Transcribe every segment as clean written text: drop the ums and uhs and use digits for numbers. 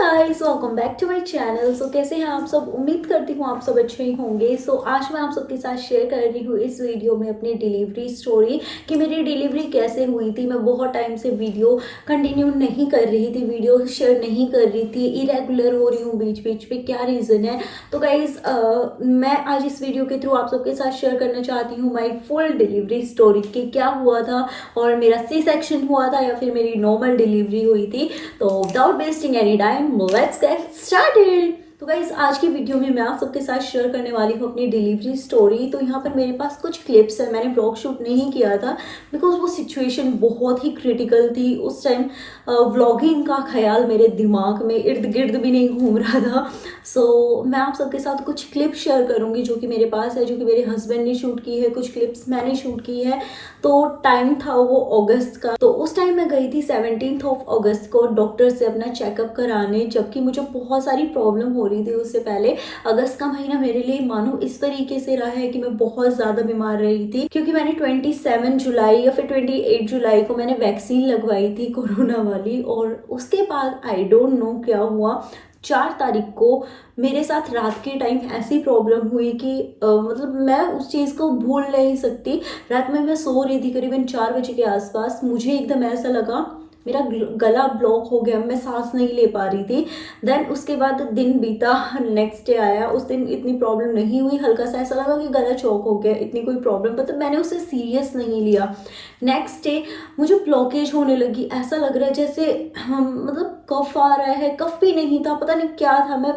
Guys, welcome back to my channel. कैसे हैं आप सब? उम्मीद करती हूँ आप सब अच्छे ही होंगे। आज मैं आप सबके साथ शेयर कर रही हूँ इस वीडियो में अपनी डिलीवरी स्टोरी कि मेरी डिलीवरी कैसे हुई थी। मैं बहुत टाइम से वीडियो कंटिन्यू नहीं कर रही थी, वीडियो शेयर नहीं कर रही थी, इरेगुलर हो रही हूँ बीच बीच पे, क्या रीज़न है। तो गाइस मैं आज इस वीडियो के थ्रू आप सबके साथ शेयर करना चाहती हूँ माई फुल डिलीवरी स्टोरी कि क्या हुआ था और मेरा सी सेक्शन हुआ था या फिर मेरी नॉर्मल डिलीवरी हुई थी। तो without wasting any time let's get started. तो गाइस आज की वीडियो में मैं आप सबके साथ शेयर करने वाली हूँ अपनी डिलीवरी स्टोरी। तो यहाँ पर मेरे पास कुछ क्लिप्स है, मैंने व्लॉग शूट नहीं किया था बिकॉज वो सिचुएशन बहुत ही क्रिटिकल थी उस टाइम। व्लॉगिंग का ख्याल मेरे दिमाग में इर्द गिर्द भी नहीं घूम रहा था। मैं आप सबके साथ कुछ क्लिप शेयर करूँगी जो कि मेरे पास है, जो कि मेरे हस्बैंड ने शूट की है, कुछ क्लिप्स मैंने शूट की है। तो टाइम था वो अगस्त का। तो उस टाइम मैं गई थी 17 अगस्त को डॉक्टर से अपना चेकअप कराने, जबकि मुझे बहुत सारी प्रॉब्लम हो रही थी उससे पहले। अगस्त का महीना मेरे लिए मानो इस तरीके से रहा है कि मैं बहुत ज़्यादा बीमार रही थी, क्योंकि मैंने 27 जुलाई या फिर 28 जुलाई को मैंने वैक्सीन लगवाई थी कोरोना वाली। और उसके बाद आई डोंट नो क्या हुआ, 4 तारीख को मेरे साथ रात के टाइम ऐसी प्रॉब्लम हुई कि मतलब मैं उस चीज़ को भूल नहीं सकती। रात में मैं सो रही थी करीबन 4 बजे के आसपास, मुझे एकदम ऐसा लगा मेरा गला ब्लॉक हो गया, मैं सांस नहीं ले पा रही थी। देन उसके बाद दिन बीता, नेक्स्ट डे आया, उस दिन इतनी प्रॉब्लम नहीं हुई, हल्का सा ऐसा लगा कि गला चौक हो गया, इतनी कोई प्रॉब्लम, मतलब मैंने उसे सीरियस नहीं लिया। नेक्स्ट डे मुझे ब्लॉकेज होने लगी, ऐसा लग रहा है जैसे मतलब कफ आ रहा है, कफ भी नहीं था, पता नहीं क्या था, मैं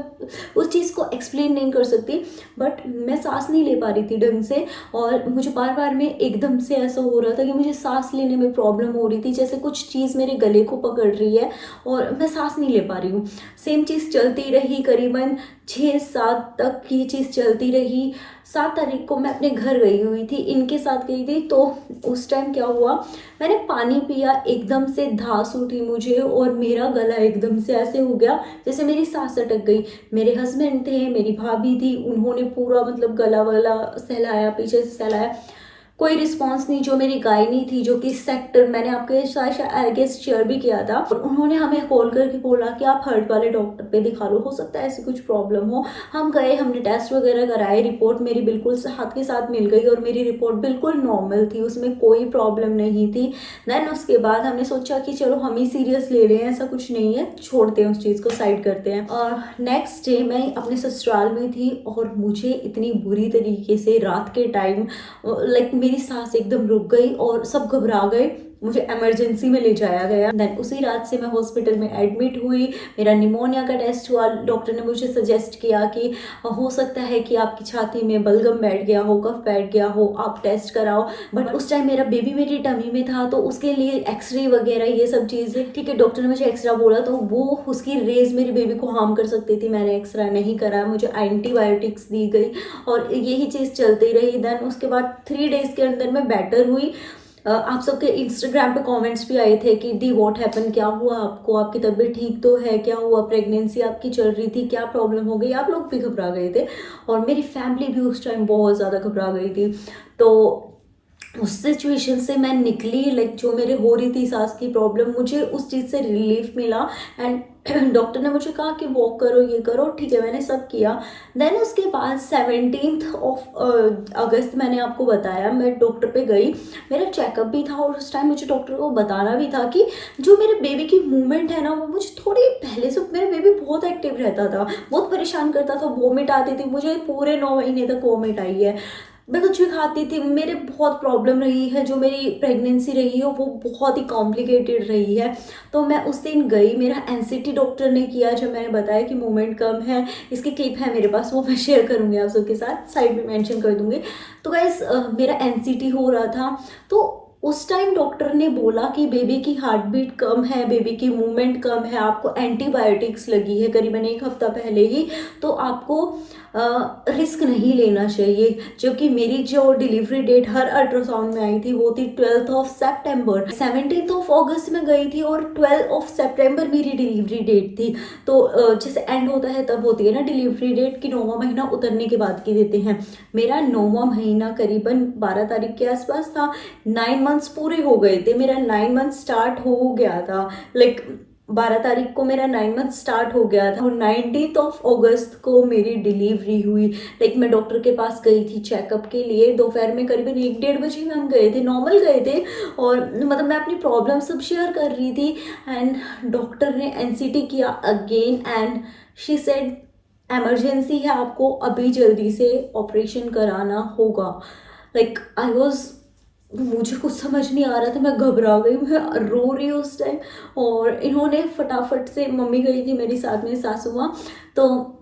उस चीज़ को एक्सप्लेन नहीं कर सकती। बट मैं सांस नहीं ले पा रही थी ढंग से, और मुझे बार बार में एकदम से ऐसा हो रहा था कि मुझे सांस लेने में प्रॉब्लम हो रही थी, जैसे कुछ चीज़ मेरे गले को पकड़ रही है और मैं सांस नहीं ले पा रही हूँ। सेम चीज़ चलती रही, करीबन 6-7 तक ये चीज़ चलती रही। 7 तारीख को मैं अपने घर गई हुई थी, इनके साथ गई थी। तो उस टाइम क्या हुआ, मैंने पानी पिया, एकदम से धास उठी मुझे और मेरा गला एकदम से ऐसे हो गया जैसे मेरी सांस अटक गई। मेरे हस्बैंड थे, मेरी भाभी थी, उन्होंने पूरा मतलब गला वला सहलाया, पीछे से सहलाया, कोई रिस्पांस नहीं। जो मेरी गायनी थी, जो कि सेक्टर मैंने आपके साथ आई गेस शेयर भी किया था, और उन्होंने हमें कॉल करके बोला कि आप हार्ट वाले डॉक्टर पे दिखा लो, हो सकता है ऐसी कुछ प्रॉब्लम हो। हम गए, हमने टेस्ट वगैरह कराए, रिपोर्ट मेरी बिल्कुल हाथ के साथ मिल गई और मेरी रिपोर्ट बिल्कुल नॉर्मल थी, उसमें कोई प्रॉब्लम नहीं थी। देन उसके बाद हमने सोचा कि चलो हम ही सीरियस ले रहे हैं, ऐसा कुछ नहीं है, छोड़ते हैं उस चीज़ को, साइड करते हैं। और नेक्स्ट डे मैं अपने ससुराल में थी और मुझे इतनी बुरी तरीके से रात के टाइम लाइक मेरी सांस एकदम रुक गई और सब घबरा गए, मुझे इमरजेंसी में ले जाया गया। देन उसी रात से मैं हॉस्पिटल में एडमिट हुई, मेरा निमोनिया का टेस्ट हुआ। डॉक्टर ने मुझे सजेस्ट किया कि हो सकता है कि आपकी छाती में बलगम बैठ गया हो, कफ बैठ गया हो, आप टेस्ट कराओ। बट उस टाइम मेरा बेबी मेरी टमी में था, तो उसके लिए एक्सरे वगैरह ये सब चीज़ें, ठीक है, डॉक्टर ने मुझे एक्सरा बोला तो वो उसकी रेज मेरी बेबी को हार्म कर सकती थी, मैंने एक्सरा नहीं कराया, मुझे एंटीबायोटिक्स दी गई और यही चीज़ चलती रही। देन उसके बाद 3 डेज़ के अंदर मैं बेटर हुई। आप सबके इंस्टाग्राम पे कमेंट्स भी आए थे कि दी व्हाट हैपन, क्या हुआ आपको, आपकी तबीयत ठीक तो है, क्या हुआ, प्रेगनेंसी आपकी चल रही थी, क्या प्रॉब्लम हो गई। आप लोग भी घबरा गए थे और मेरी फैमिली भी उस टाइम बहुत ज़्यादा घबरा गई थी। तो उस सिचुएशन से मैं निकली, लाइक जो मेरे हो रही थी सांस की प्रॉब्लम, मुझे उस चीज़ से रिलीफ मिला। एंड डॉक्टर ने मुझे कहा कि वॉक करो, ये करो, ठीक है, मैंने सब किया। देन उसके बाद 17 अगस्त मैंने आपको बताया, मैं डॉक्टर पे गई, मेरा चेकअप भी था और उस टाइम मुझे डॉक्टर को बताना भी था कि जो मेरे बेबी की मूवमेंट है ना, वो मुझे थोड़ी पहले से, मेरा बेबी बहुत एक्टिव रहता था, बहुत परेशान करता था, वॉमिट आती थी मुझे, पूरे 9 महीने तक वॉमिट आई है, मैं कुछ भी खाती थी, मेरे बहुत प्रॉब्लम रही है, जो मेरी प्रेगनेंसी रही है वो बहुत ही कॉम्प्लिकेटेड रही है। तो मैं उस दिन गई, मेरा एनसीटी डॉक्टर ने किया, जब मैंने बताया कि मूवमेंट कम है, इसकी क्लिप है मेरे पास, वो मैं शेयर करूँगी आप सबके साथ, साइड में मेंशन कर दूँगी। तो गाइस मेरा एनसीटी हो रहा था, तो उस टाइम डॉक्टर ने बोला कि बेबी की हार्ट बीट कम है, बेबी की मूवमेंट कम है, आपको एंटीबायोटिक्स लगी है करीबन 1 हफ्ता पहले ही, तो आपको रिस्क नहीं लेना चाहिए। जबकि मेरी जो डिलीवरी डेट हर अल्ट्रासाउंड में आई थी वो थी 12 सितंबर, 17 अगस्त में गई थी और 12 सितंबर मेरी डिलीवरी डेट थी। तो जैसे एंड होता है तब होती है ना डिलीवरी डेट, कि 9वां महीना उतरने के बाद की देते हैं। मेरा 9वां महीना करीबन 12 तारीख के आसपास था, 9 मंथ्स पूरे हो गए थे, मेरा 9 मंथ स्टार्ट हो गया था, लाइक 12 तारीख को मेरा 9 मंथ स्टार्ट हो गया था और 19 ऑफ अगस्त को मेरी डिलीवरी हुई। लाइक मैं डॉक्टर के पास गई थी चेकअप के लिए, दोपहर में करीबन 1-1:30 बजे हम गए थे, नॉर्मल गए थे। और मतलब मैं अपनी प्रॉब्लम सब शेयर कर रही थी एंड डॉक्टर ने एनसीटी किया again and she said emergency है, आपको अभी जल्दी से ऑपरेशन कराना होगा। लाइक आई वॉज, मुझे कुछ समझ नहीं आ रहा था, मैं घबरा गई, मैं रो रही हूँ उस टाइम। और इन्होंने फटाफट से, मम्मी गई थी मेरी साथ में, सासू माँ, तो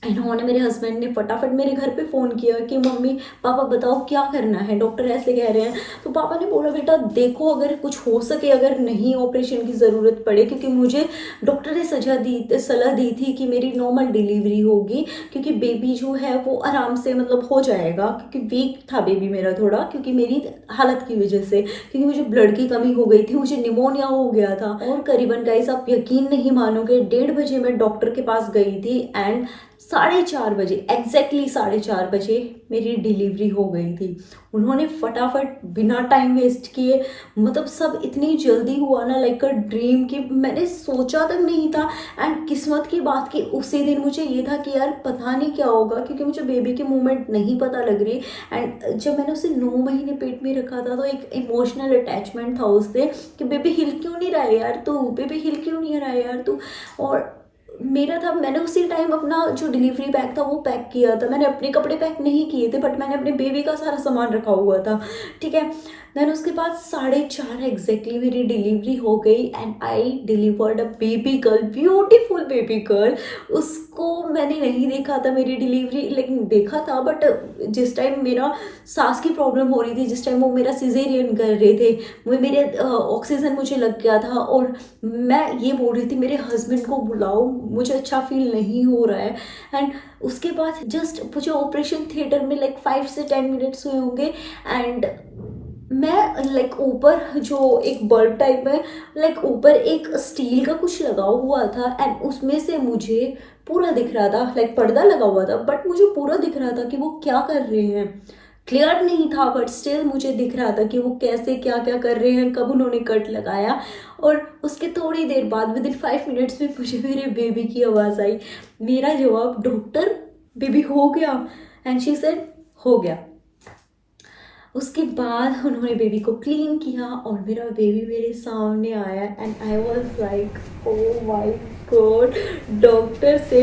इन्होंने, मेरे हस्बैंड ने फटाफट मेरे घर पे फ़ोन किया कि मम्मी पापा बताओ क्या करना है, डॉक्टर ऐसे कह रहे हैं। तो पापा ने बोला बेटा देखो अगर कुछ हो सके, अगर नहीं ऑपरेशन की ज़रूरत पड़े, क्योंकि मुझे डॉक्टर ने सलाह दी थी कि मेरी नॉर्मल डिलीवरी होगी, क्योंकि बेबी जो है वो आराम से मतलब हो जाएगा, क्योंकि वीक था बेबी मेरा थोड़ा, क्योंकि मेरी हालत की वजह से, क्योंकि मुझे ब्लड की कमी हो गई थी, मुझे निमोनिया हो गया था। और करीबन गाइस आप यकीन नहीं मानोगे, 1:30 बजे मैं डॉक्टर के पास गई थी एंड 4:30 बजे, एग्जैक्टली 4:30 बजे मेरी डिलीवरी हो गई थी। उन्होंने फटाफट बिना टाइम वेस्ट किए, मतलब सब इतनी जल्दी हुआ ना, लाइक अ ड्रीम, कि मैंने सोचा तक नहीं था। एंड किस्मत की बात कि उसी दिन मुझे ये था कि यार पता नहीं क्या होगा, क्योंकि मुझे बेबी की मूवमेंट नहीं पता लग रही। एंड जब मैंने उसे 9 महीने पेट में रखा था, तो एक इमोशनल अटैचमेंट था उससे कि बेबी हिल क्यों नहीं रहा है यार तू, बेबी हिल क्यों नहीं रहा है यार तू। और मेरा था, मैंने उसी टाइम अपना जो डिलीवरी बैग था वो पैक किया था। मैंने अपने कपड़े पैक नहीं किए थे, बट मैंने अपने बेबी का सारा सामान रखा हुआ था, ठीक है। देन उसके बाद 4:30 एग्जैक्टली मेरी डिलीवरी हो गई and I delivered a baby girl, beautiful baby girl. उसको मैंने नहीं देखा था मेरी डिलीवरी, लेकिन देखा था, बट जिस टाइम मेरा सांस की प्रॉब्लम हो रही थी, जिस टाइम वो मेरा सिजेरियन कर रहे थे, वो मेरे ऑक्सीजन मुझे लग गया था, और मैं ये बोल रही थी मेरे हस्बैंड को बुलाओ, मुझे अच्छा फील नहीं हो रहा है। एंड उसके बाद जस्ट मुझे ऑपरेशन थिएटर में लाइक 5 से 10 मिनट्स हुए होंगे एंड मैं लाइक ऊपर जो एक बल्ब टाइप में, लाइक ऊपर एक स्टील का कुछ लगा हुआ था एंड उसमें से मुझे पूरा दिख रहा था, लाइक पर्दा लगा हुआ था बट मुझे पूरा दिख रहा था कि वो क्या कर रहे हैं। क्लियर नहीं था बट स्टिल मुझे दिख रहा था कि वो कैसे क्या क्या कर रहे हैं, कब उन्होंने कट लगाया। और उसके थोड़ी देर बाद विद इन 5 मिनट्स में मुझे मेरे बेबी की आवाज़ आई। मेरा जवाब, डॉक्टर बेबी हो गया, एंड शी सेड हो गया। उसके बाद उन्होंने बेबी को क्लीन किया और मेरा बेबी मेरे सामने आया and I was like oh my God. Doctor से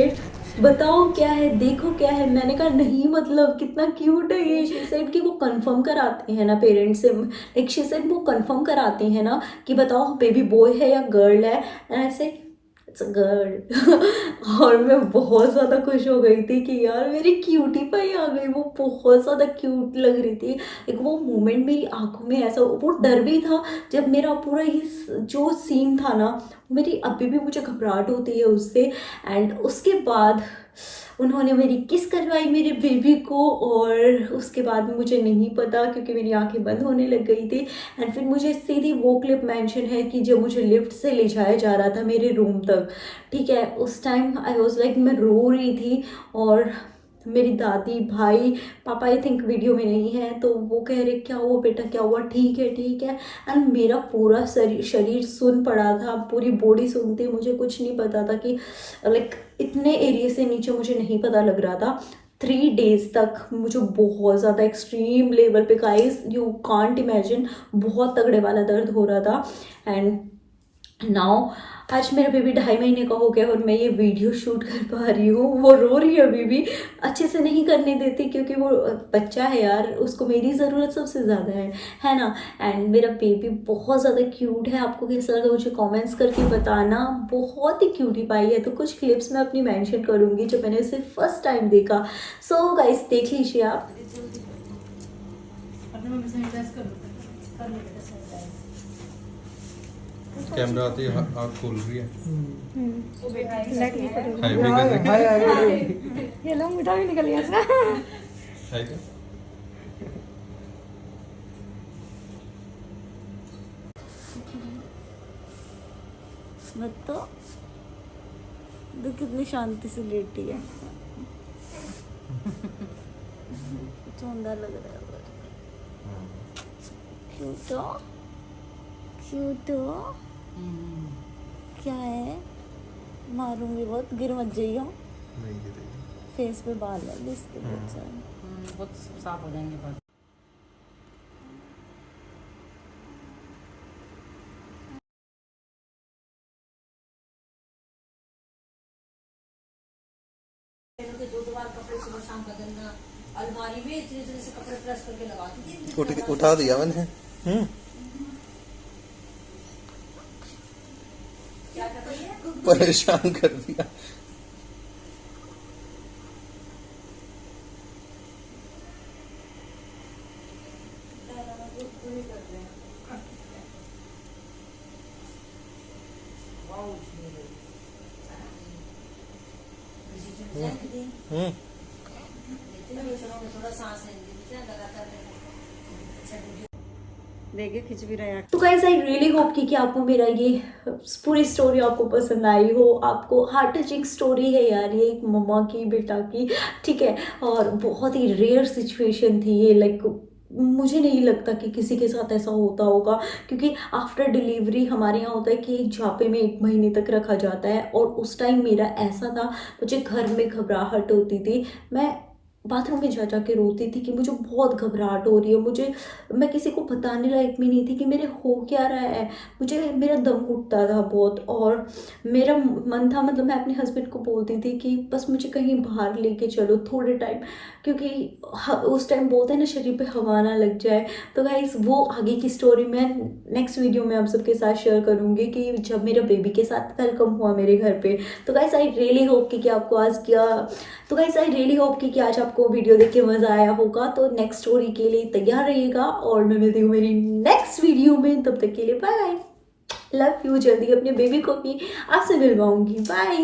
बताओ क्या है, देखो क्या है। मैंने कहा नहीं, मतलब कितना क्यूट है ये। शी सेड कि वो कंफर्म कराते हैं ना पेरेंट्स से, लाइक शी सेड वो कंफर्म कराते हैं ना कि बताओ बेबी बॉय है या गर्ल है, and I said it's a girl. और मैं बहुत ज़्यादा खुश हो गई थी कि यार मेरी क्यूटी पाई आ गई। वो बहुत ज़्यादा क्यूट लग रही थी। एक वो मोमेंट मेरी आंखों में ऐसा, वो डर भी था जब मेरा पूरा ये जो सीन था ना, मेरी अभी भी मुझे घबराहट होती है उससे। एंड उसके बाद उन्होंने मेरी किस करवाई मेरे बेबी को, और उसके बाद में मुझे नहीं पता क्योंकि मेरी आंखें बंद होने लग गई थी। एंड फिर मुझे सीधी वो क्लिप मेंशन है कि जब मुझे लिफ्ट से ले जाया जा रहा था मेरे रूम तक, ठीक है, उस टाइम आई वॉज लाइक, मैं रो रही थी। और मेरी दादी, भाई, पापा आई थिंक वीडियो में नहीं है, तो वो कह रहे क्या हुआ बेटा, क्या हुआ, ठीक है ठीक है। एंड मेरा पूरा शरीर सुन पड़ा था, पूरी बॉडी सुनती, मुझे कुछ नहीं पता था कि लाइक इतने एरिया से नीचे मुझे नहीं पता लग रहा था। 3 डेज तक मुझे बहुत ज़्यादा एक्सट्रीम लेवल पे, गाइस यू कांट इमेजिन, बहुत तगड़े वाला दर्द हो रहा था। एंड नाउ आज मेरा बेबी 2.5 महीने का हो गया और मैं ये वीडियो शूट कर पा रही हूँ। वो रो रही है अभी भी, अच्छे से नहीं करने देती क्योंकि वो बच्चा है यार, उसको मेरी ज़रूरत सबसे ज़्यादा है ना। एंड मेरा बेबी बहुत ज़्यादा क्यूट है। आपको कैसा लगा मुझे कमेंट्स करके बताना, बहुत ही क्यूटी पाई है। तो कुछ क्लिप्स मैं अपनी मेंशन करूँगी जब मैंने उसे फर्स्ट टाइम देखा। सो गाइस देख लीजिए आप। कैमरा आती है, आँख खोल रही है। हाय भी हाय कर हाय हाय ये लो मीठा भी निकल गया इसका। हाय कर। मत तो कितनी शांति से लेटी है, सुंदर लग रहा है। क्यूट हो, क्यूट हो, क्या है? मारूंगी बहुत, गिर मत जाइयो। नहीं गिरेगी। फेस पे बाल है इसके बहुत सारे। बहुत साफ हो जाएंगे बाल। के दो बार कपड़े सुबह शाम बदलना, अलमारी में इतने इतने से कपड़े प्रेस करके लगाती थी। उठा दिया मैंने। क्या कर रही है? परेशान कर दिया। थोड़ा सांस लेंगे लगातार। देखिए खिंच भी रहा है। तो गाइस आई रियली होप कि आपको मेरा ये पूरी स्टोरी आपको पसंद आई हो। आपको हार्ट टचिंग स्टोरी है यार, ये एक मम्मा की बेटा की, ठीक है, और बहुत ही रेयर सिचुएशन थी ये। लाइक मुझे नहीं लगता कि किसी के साथ ऐसा होता होगा, क्योंकि आफ्टर डिलीवरी हमारे यहाँ होता है कि झापे में 1 महीने तक रखा जाता है, और उस टाइम मेरा ऐसा था, मुझे घर में घबराहट होती थी, मैं बाथरूम में जा के रोती थी कि मुझे बहुत घबराहट हो रही है। मैं किसी को बताने लायक भी नहीं थी कि मेरे हो क्या रहा है। मेरा दम घुटता था बहुत, और मेरा मन था, मतलब मैं अपने हस्बैंड को बोलती थी कि बस मुझे कहीं बाहर लेके चलो थोड़े टाइम, क्योंकि उस टाइम बोलते हैं ना शरीर पे हवा ना लग जाए। तो गाइस वो आगे की स्टोरी मैं नेक्स्ट वीडियो में आप सबके साथ शेयर करूँगी कि जब मेरा बेबी के साथ वेलकम हुआ मेरे घर पे। तो गाइस आई रियली होप कि आपको आज तो गाइस आई रियली होप कि आज आपको वीडियो देख के मज़ा आया होगा। तो नेक्स्ट स्टोरी के लिए तैयार रहिएगा, और मैं मिलती हूँ मेरी नेक्स्ट वीडियो में। तब तक के लिए बाय, लव यू। जल्दी अपने बेबी को भी आपसे मिलवाऊंगी। बाय।